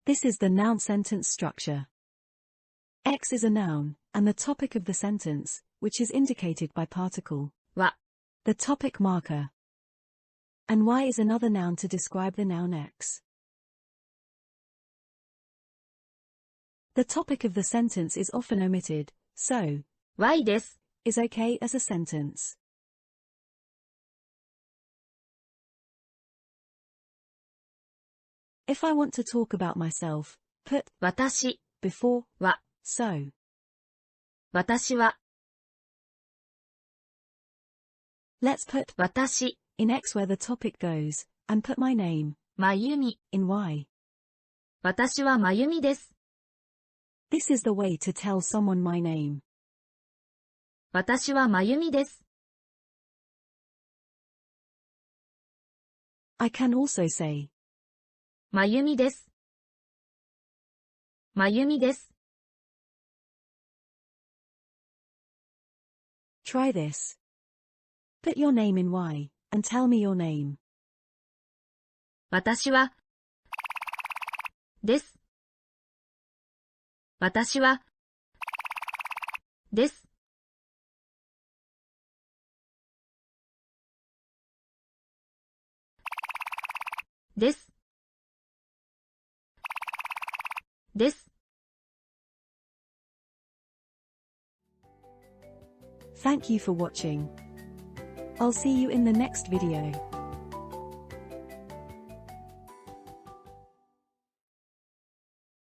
This is the noun sentence structure. X is a noun, and the topic of the sentence, which is indicated by particle は、 the topic marker. And Y is another noun to describe the noun X. The topic of the sentence is often omitted, so Y です。is okay as a sentence. If I want to talk about myself, put 私 before は、 so. 私は、 Let's put 私、 in X where the topic goes, and put my name まゆみ。 in Y. 私はまゆみです。This is the way to tell someone my name. 私はまゆみです。I can also say まゆみです。まゆみです。try this. Put your name in Y, and tell me your name. 私は、です。私は、です。です。です。Thank you for watching. I'll see you in the next video.